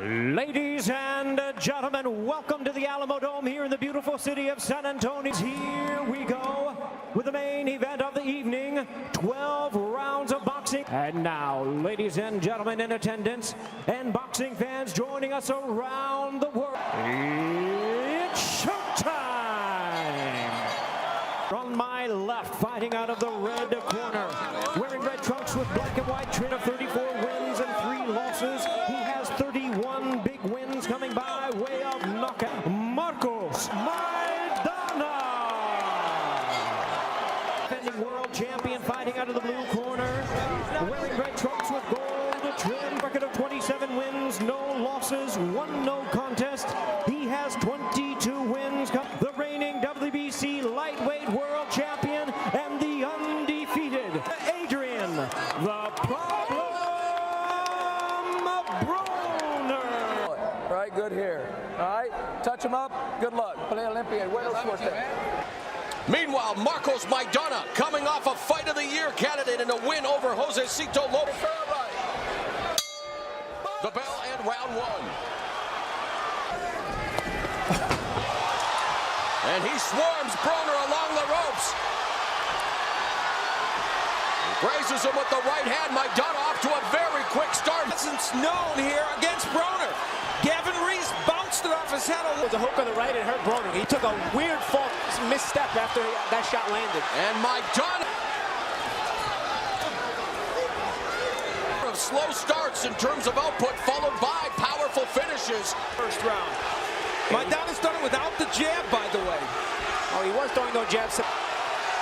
Ladies and gentlemen, welcome to the Alamo Dome here in the beautiful city of San Antonio. Here we go with the main event of the evening, 12 rounds of boxing. And now, ladies and gentlemen in attendance and boxing fans joining us around the world, it's showtime! On my left, fighting out of the red corner, wearing red trunks with black and white trim of 34 wins and 3 losses. He has 31 big wins coming by way of knockout. Maidana! Defending world champion, fighting out of the blue corner, wearing red trunks with gold trim. Record of 27 wins, no losses, 1 no contest. He has 22 wins. The reigning WBC lightweight world champion and the undefeated Adrien the Problem Broner. All right, good here. All right, touch him up. Good luck. Play Olympian. Wales for that. Meanwhile, Marcos Maidana coming off a Fight of the Year candidate in a win over Josecito Lopez. The bell and round 1. And he swarms Broner along the ropes. Grazes him with the right hand. Maidana off to a very quick start. Presence known here against Broner. Gavin Reese bounced it off his head. It was a hook on the right and hurt Broner. He took a weird false misstep after that shot landed. And Maidana of slow starts in terms of output, followed by powerful finishes. First round. Maidana's done it without the jab, by the way. Oh, he was throwing no jabs.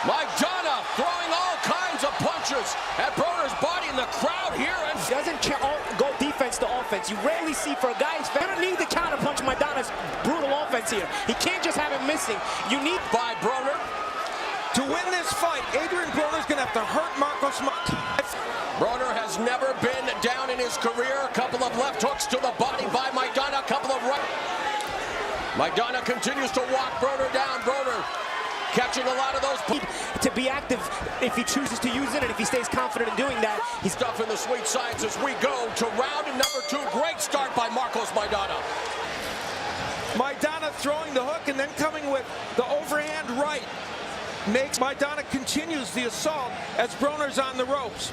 Maidana throwing all kinds of punches at Broner's body in the crowd here. And doesn't go defense to offense. You rarely see for a guy who's gonna need the counter punch Maidana's brutal offense here. He can't just have him missing. You need by Broner. To win this fight, Adrien Broner's gonna have to hurt Marcos. Broner has never been down in his career. A couple of left hooks to the body by Maidana, a couple of right. Maidana continues to walk Broner down. Broner catching a lot of those. To be active if he chooses to use it, and if he stays confident in doing that. He's stuff in the sweet science as we go to round number 2. Great start by Marcos Maidana. Maidana throwing the hook and then coming with the overhand right. Makes Maidana continues the assault as Broner's on the ropes.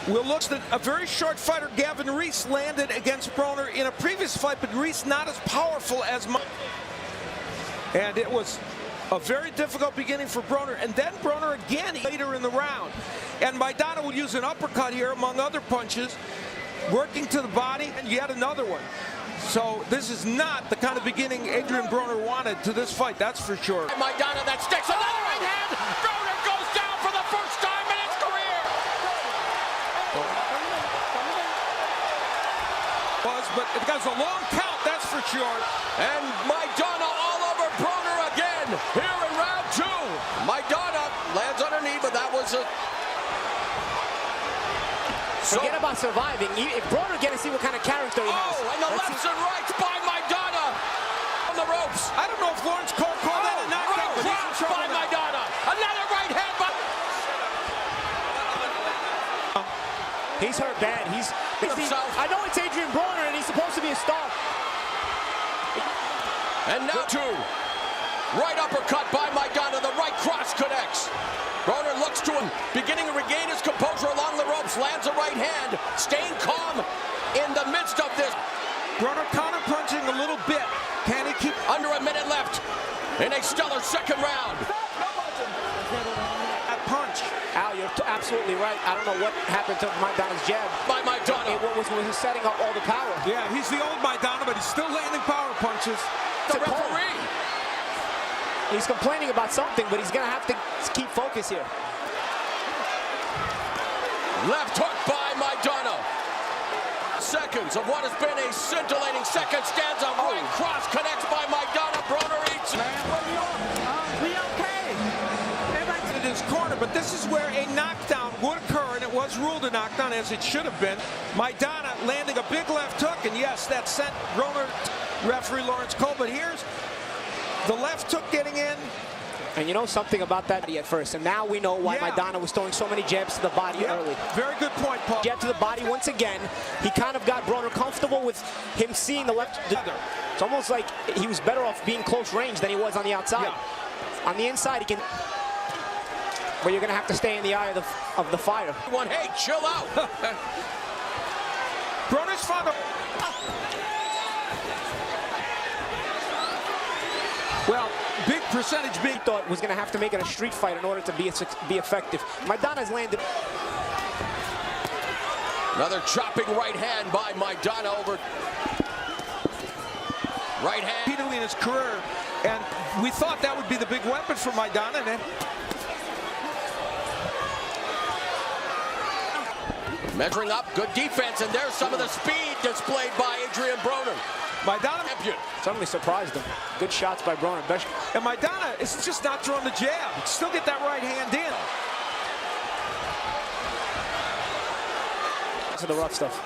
We'll look at a very short fighter, Gavin Reese, landed against Broner in a previous fight, but Reese not as powerful as and it was a very difficult beginning for Broner, and then Broner again later in the round. And Maidana will use an uppercut here among other punches, working to the body, and yet another one. So this is not the kind of beginning Adrien Broner wanted to this fight, that's for sure. Maidana that sticks, another right hand. Broner goes down for the first time in his career. But it got a long count, that's for sure. And Maidana all over Broner again here in round 2. Maidana lands on her knee, but that was a... Forget about surviving. If Broner gets to see what kind of character he has. Oh, and the lefts and rights by Maidana on the ropes. I don't know if Lawrence Cole called that a knockout, but he's in trouble by Maidana. Another right hand by... He's hurt bad. I know it's Adrien Broner, and he's supposed to be a star. And now 2. Right uppercut by Maidana. The right cross connects. Broner looks to him, beginning to regain his composure along the ropes. Lands a right hand, staying calm in the midst of this. Broner counter-punching a little bit. Can he keep... Under a minute left in a stellar second round. That punch. Al, you're absolutely right. I don't know what happened to Maidana's jab. By Maidana. It was setting up all the power. Yeah, he's the old Maidana, but he's still landing power punches. The referee. He's complaining about something, but he's going to have to keep focus here. Left hook by Maidana. Seconds of what has been a scintillating second stanza. Right cross connects by Maidana. Broner eats. We okay. In his corner, but this is where a knockdown would occur, and it was ruled a knockdown, as it should have been. Maidana landing a big left hook, and yes, that sent Broner, referee Lawrence Cole, but here's the left hook getting in, And you know something about that at first, and now we know why Yeah. Maidana was throwing so many jabs to the body early. Very good point, Paul. Jab to the body once again. He kind of got Broner comfortable with him seeing the left. It's almost like he was better off being close range than he was on the outside. Yeah. On the inside, he can. But you're going to have to stay in the eye of the fire. Hey, chill out. Broner's found a... Well, big percentage being... Thought was going to have to make it a street fight in order to be effective. Maidana's landed. Another chopping right hand by Maidana over. Right hand. Repeatedly in his career, and we thought that would be the big weapon for Maidana. And then Measuring up, good defense, and there's some of the speed displayed by Adrien Broner. Maidana Suddenly surprised him. Good shots by Broner. and Maidana is just not throwing the jab. Still get that right hand in. To the rough stuff.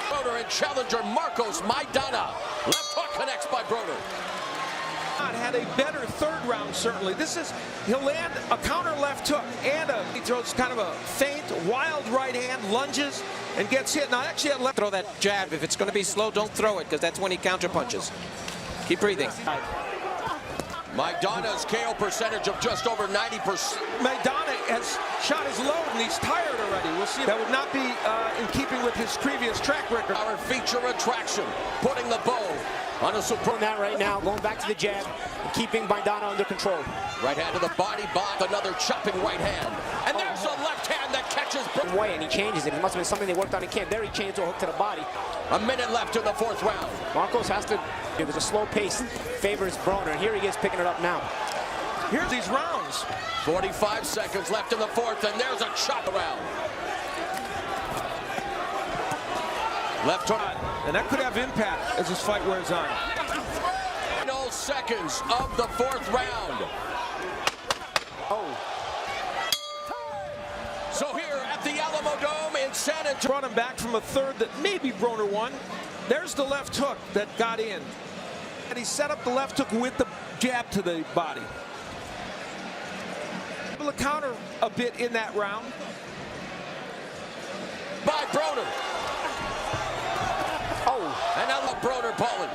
Broner and challenger Marcos Maidana. Left hook connects by Broner. Had a better third round, certainly. He'll land a counter left hook, and he throws kind of a feint, wild right hand, lunges, and gets hit. Now, actually, at left. Throw that jab. If it's going to be slow, don't throw it, because that's when he counter punches. Keep breathing. Maidana's KO percentage of just over 90%. Maidana has shot his load, and he's tired already. We'll see. That would not be in keeping with his previous track record. Our feature attraction, putting the bow on a super. That right now, going back to the jab, keeping Maidana under control. Right hand to the body, another chopping right hand. And there's a left hand that catches Broner. Way, and he changes it. It must have been something they worked on in camp. There he changed to a hook to the body. A minute left in the fourth round. Marcos has to. There's a slow pace, favors Broner. Here he is picking it up now. Here's these rounds. 45 seconds left in the fourth, and there's a chop around. Left hook. And that could have impact as this fight wears on. Final seconds of the fourth round. Oh. So here at the Alamo Dome in San Antonio. Brought him back from a third that maybe Broner won. There's the left hook that got in. And he set up the left hook with the jab to the body. Able to counter a bit in that round. By Broner. Oh. And now Broner pulling.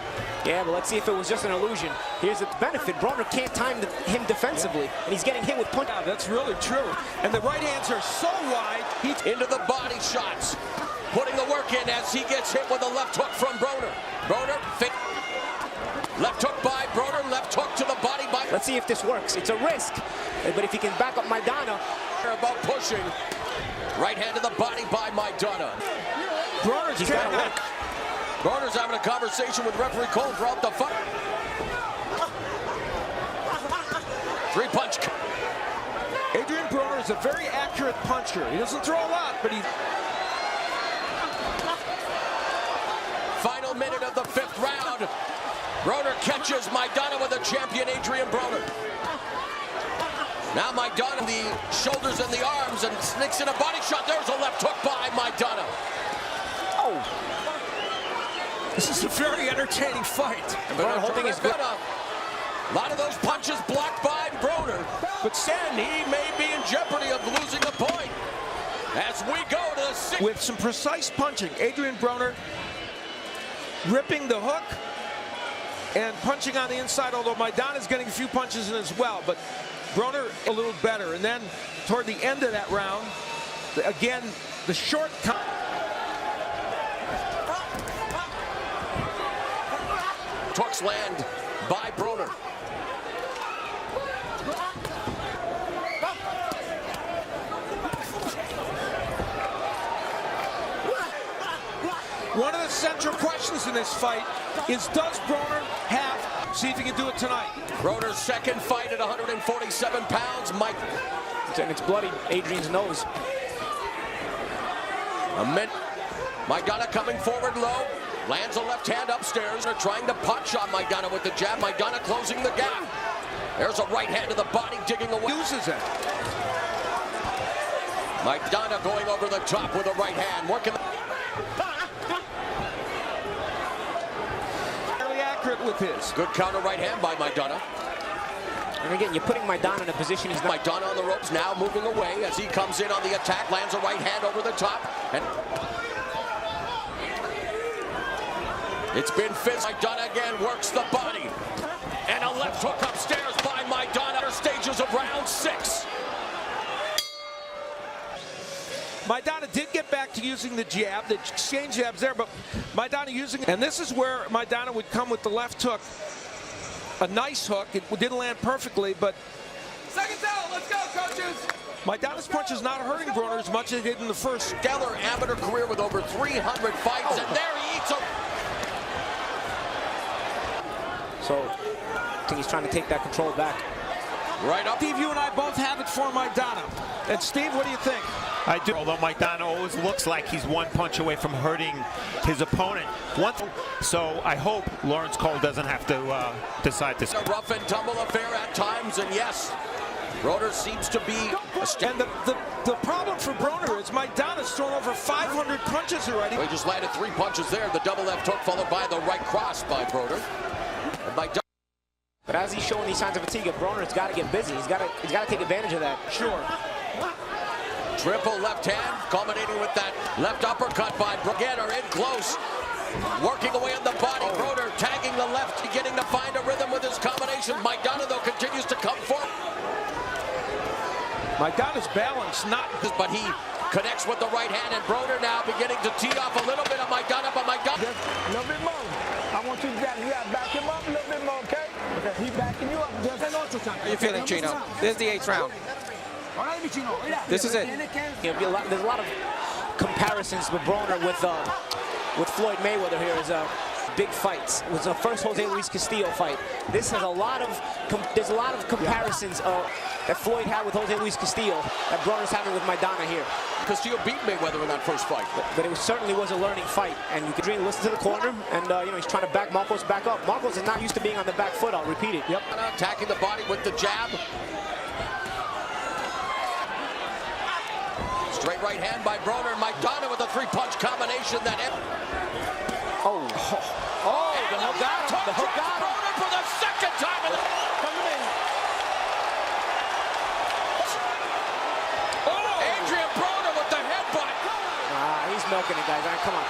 Yeah, but let's see if it was just an illusion. Here's the benefit. Broner can't time him defensively, and he's getting hit with punch. Yeah, that's really true. And the right hands are so wide. Into the body shots. Putting the work in as he gets hit with a left hook from Broner. Broner, left hook by Broner, left hook to the body by... Let's see if this works. It's a risk, but if he can back up Maidana... About pushing. Right hand to the body by Maidana. Broner's got to work. Broner's having a conversation with referee Cole throughout the fight. Three-punch. Adrien Broner is a very accurate puncher. He doesn't throw a lot, but he... Final minute of the fifth round. Broner catches Maidana with the champion Adrien Broner. Now Maidana, the shoulders and the arms, and sneaks in a body shot. There's a left hook by Maidana. Oh. This is a very entertaining fight. Broner holding his good up. A lot of those punches blocked by Broner. But then he may be in jeopardy of losing a point. As we go to the sixth. With some precise punching, Adrien Broner ripping the hook and punching on the inside, although Maidana's getting a few punches in as well, but Broner a little better. And then toward the end of that round, again, the short hooks land by Broner. One of the central questions in this fight is, does Broner have, see if he can do it tonight. Broner's second fight at 147 pounds. And it's bloody Adrien's nose. Maidana coming forward low. Lands a left hand upstairs. They're trying to punch on Maidana with the jab. Maidana closing the gap. There's a right hand to the body, digging away. Uses it. Maidana going over the top with a right hand. Working. Fairly accurate hit with his. Good counter right hand by Maidana. And again, you're putting Maidana in a position he's not. Maidana on the ropes, now moving away as he comes in on the attack, lands a right hand over the top. And it's been fist. Maidana again works the body. And a left hook upstairs by Maidana. Stages of round 6. Maidana did get back to using the jab, the exchange jabs there, but Maidana using, and this is where Maidana would come with the left hook. A nice hook. It didn't land perfectly, but Second down, let's go, coaches. Maidana's punch is not hurting Broner as much as it did in the first. Stellar amateur career with over 300 fights, and there he eats a... So I think he's trying to take that control back. Right up. Steve, you and I both have it for Maidana. And Steve, what do you think? I do, although Maidana always looks like he's one punch away from hurting his opponent. So I hope Lawrence Cole doesn't have to decide this. A rough and tumble affair at times, and yes, Broner seems to be... And the problem for Broner is Maidana's thrown over 500 punches already. He just landed 3 punches there. The double left hook followed by the right cross by Broner. And Maidana... But as he's showing these signs of fatigue, Broner's got to get busy. He's got to take advantage of that. Sure. Triple left hand, culminating with that left uppercut by Broner, in close. Working away on the body. Broner tagging the left, beginning to find a rhythm with his combination. Maidana, though, continues to come forward. Maidana's balance, not... But he connects with the right hand, and Broner now beginning to tee off a little bit of Maidana, but Maidana... Just a little bit more. I want you to back him up a little bit more, okay? He's backing you up. How are you feeling, Chino? This is the 8th round. This is it. There's a lot of comparisons with Broner with Floyd Mayweather here as big fights. It was the first Jose Luis Castillo fight. This has a lot of comparisons that Floyd had with Jose Luis Castillo that Broner's having with Maidana here. Castillo beat Mayweather in that first fight. But it certainly was a learning fight, and you can listen to the corner, and you know, he's trying to back Marcos back up. Marcos is not used to being on the back foot. I'll repeat it. Yep. Attacking the body with the jab. Straight right hand by Broner. Maidana with a 3-punch combination that... Oh, the hook got him. The hook got him. Broner for the second time in the... Adrien Broner with the headbutt. He's milking it, guys. All right, come on.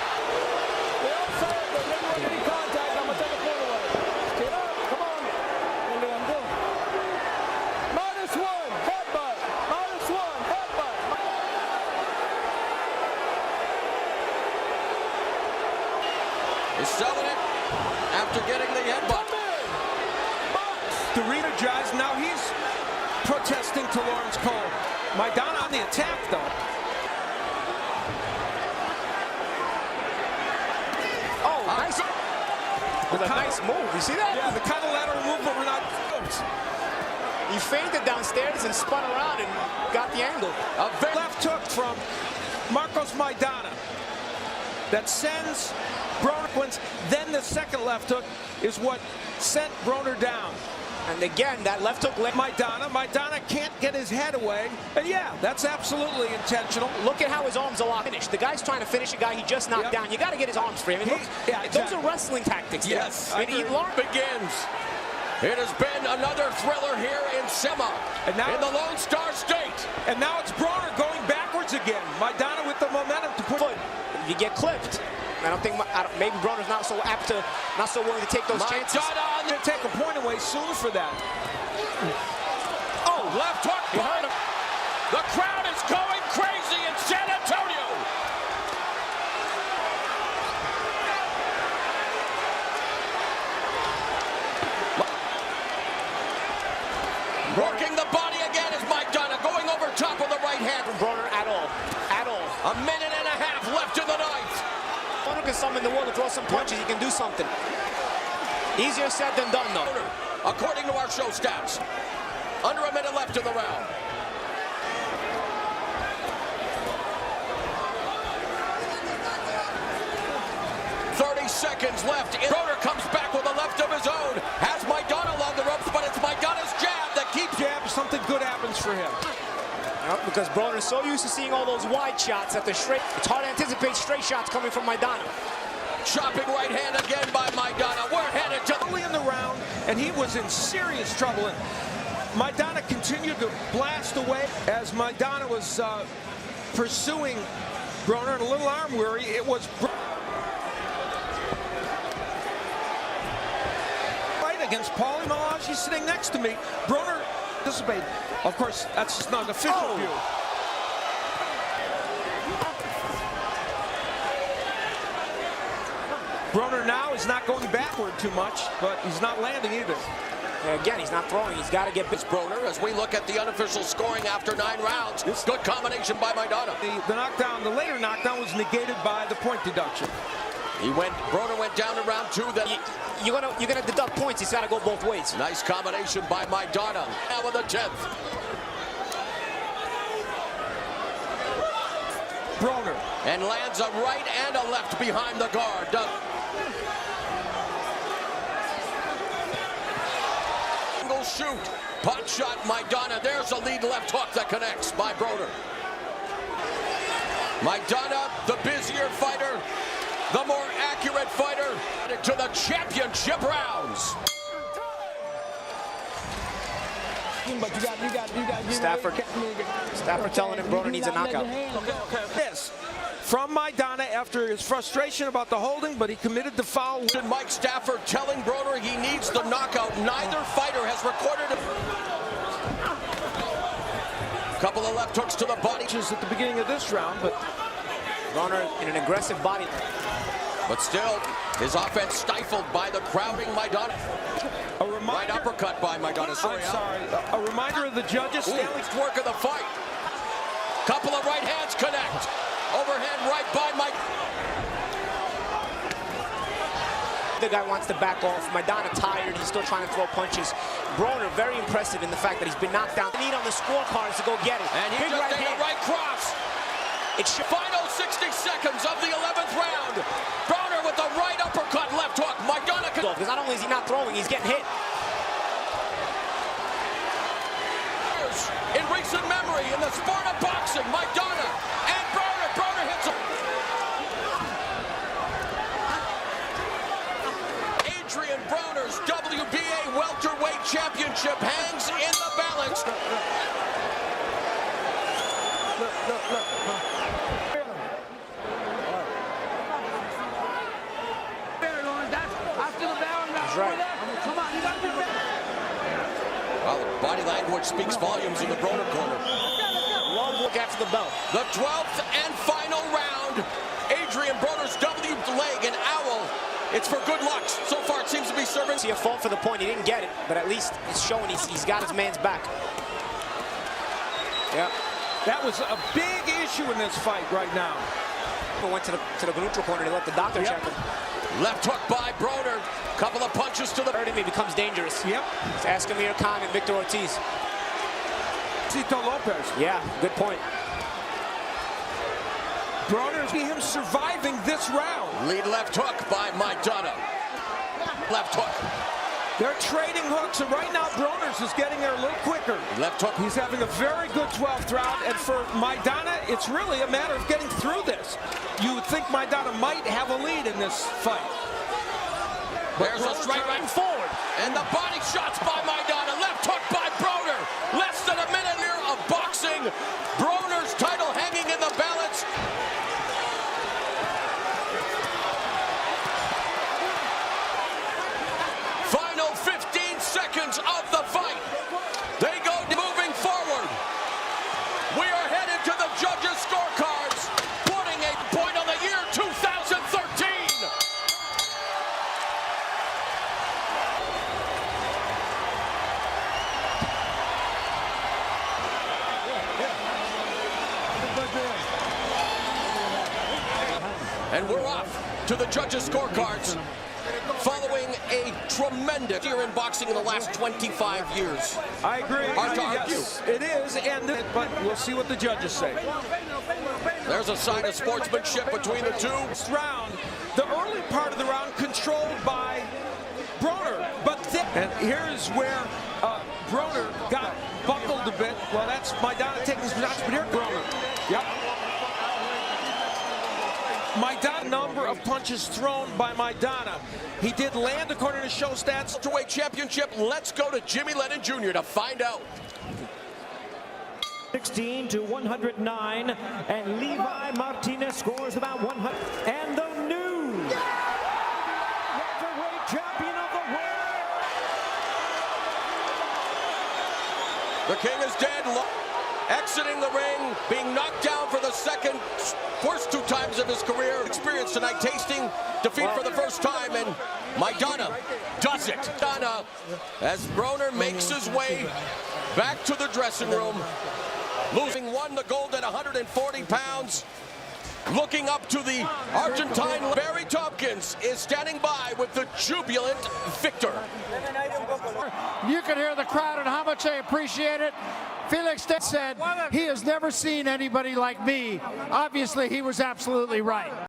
He's selling it after getting the headbutt. The re-energized, now he's protesting to Lawrence Cole. Maidana on the attack, though. Oh, nice. With a nice move. You see that? Yeah, the kind of lateral movement we're not... He feinted downstairs and spun around and got the angle. A left hook from Marcos Maidana that sends Broner. Then the second left hook is what sent Broner down. And again, that left hook led Maidana can't get his head away. And yeah, that's absolutely intentional. Look at how his arms are finished. The guy's trying to finish a guy he just knocked down. You got to get his arms free. I mean, those are wrestling tactics. Yes, I mean, begins. It has been another thriller here in Sema, in the Lone Star State. And now it's Broner going backwards again. Maidana with the momentum to put... You get clipped. I don't think maybe Broner's not so willing to take those chances. Maidana going to take a point away soon for that. Oh, left hook. You heard him. The crowd is going crazy in San Antonio. Working the body again is Maidana, going over top of the right hand. Broner at all. A minute and a half left in the ninth. Broner can summon the world to throw some punches. He can do something. Easier said than done, though. According to our show stats, under a minute left in the round. Seconds left. Broner comes back with a left of his own. Has Maidana along the ropes, but it's Maidana's jab that keeps... Something good happens for him. Because Broner is so used to seeing all those wide shots at the straight. It's hard to anticipate straight shots coming from Maidana. Chopping right hand again by Maidana. We're headed to Early in the round, and he was in serious trouble. And Maidana continued to blast away as Maidana was pursuing Broner in a little arm weary. It was right against Paulie Malachi sitting next to me. Broner participated. Of course, that's just not an official view. Broner now is not going backward too much, but he's not landing either. Again, he's not throwing. He's got to get It's Broner as we look at the unofficial scoring after 9 rounds. Good combination by Maidana. The knockdown, the later knockdown was negated by the point deduction. Broner went down in round 2. Then you're gonna deduct points. He's got to go both ways. nice combination by Maidana. Now with the 10th. Broner. And lands a right and a left behind the guard. Single shoot. Pot shot Maidana. There's a lead left hook that connects by Broner. Maidana, the busier fighter, the more accurate fighter, to the championship rounds. But you got. Stafford telling him Broner needs a knockout. This from Maidana after his frustration about the holding, but he committed the foul. And Mike Stafford telling Broner he needs the knockout. Neither fighter has recorded it. Couple of left hooks to the body. Just at the beginning of this round, but Broner in an aggressive body. But still, his offense stifled by the crowding Maidana. a reminder. Right uppercut by Maidana. A reminder of the judges. Stanley's work of the fight. Couple of right hands connect. Overhand right by Mike. The guy wants to back off. Maidana tired. He's still trying to throw punches. Broner very impressive in the fact that he's been knocked down. Need on the scorecards to go get it. And he Big just right ate hand. a right cross. It's Final 60 seconds of the 11th round. Broner with a right uppercut, left hook. Maidana can... Because not only is he not throwing, he's getting hit. In recent memory, in the sport of boxing, Maidana and Broner. Broner hits him. Adrien Broner's WBA welterweight championship hangs in the balance. Look. He's right. Come on, you gotta be ready. Well, body language speaks volumes in the Broner corner. Long look after the belt. The 12th and final round. Adrien Broner's W leg, an owl. It's for good luck. So far, it seems to be serving. See a fault for the point. He didn't get it, but at least it's showing he's got his man's back. Yeah. That was a big issue in this fight right now. Went to the neutral corner to let the doctor check him. Left hook by Broner. Couple of punches to the... Hurt him, he becomes dangerous. Yep. It's Amir Khan and Victor Ortiz. Tito Lopez. Yeah, good point. Broner see him surviving this round. Lead left hook by Maidana. Left hook. They're trading hooks, and right now Broner's is getting there a little quicker. Left hook. He's having a very good 12th round, and for Maidana, it's really a matter of getting through this. You would think Maidana might have a lead in this fight. There's a straight right forward. And the body shots by Maidana. Left hook by Broner. Less than a minute here of boxing. Broner's title hanging in the balance. Final 15 seconds of the fight. They go moving forward. We are headed to the judges' scorecards, putting a point on the year 2013. And we're off to the judges' scorecards following a tremendous year in boxing in the last 25 years. I agree. Hard to argue. Yes, it is, but we'll see what the judges say. There's a sign of sportsmanship between the two. This round, the early part of the round controlled by Broner, but and here's where Broner got buckled a bit. Well, that's Maidana taking his shots, but here Broner. Yep. Maidana, number of punches thrown by Maidana. He did land according to show stats. Welterweight championship. Let's go to Jimmy Lennon Jr. to find out. 16 to 109, and Levi Martinez scores about 100. And the new welterweight champion of the world. The king is dead. Exiting the ring, being knocked down for the first two times of his career. Experience tonight, tasting defeat for the first time, and Maidana does it. Maidana, as Broner makes his way back to the dressing room, losing the gold at 140 pounds. Looking up to the Argentine, Barry Tompkins is standing by with the jubilant victor. You can hear the crowd and how much they appreciate it. Felix said he has never seen anybody like me. Obviously, he was absolutely right.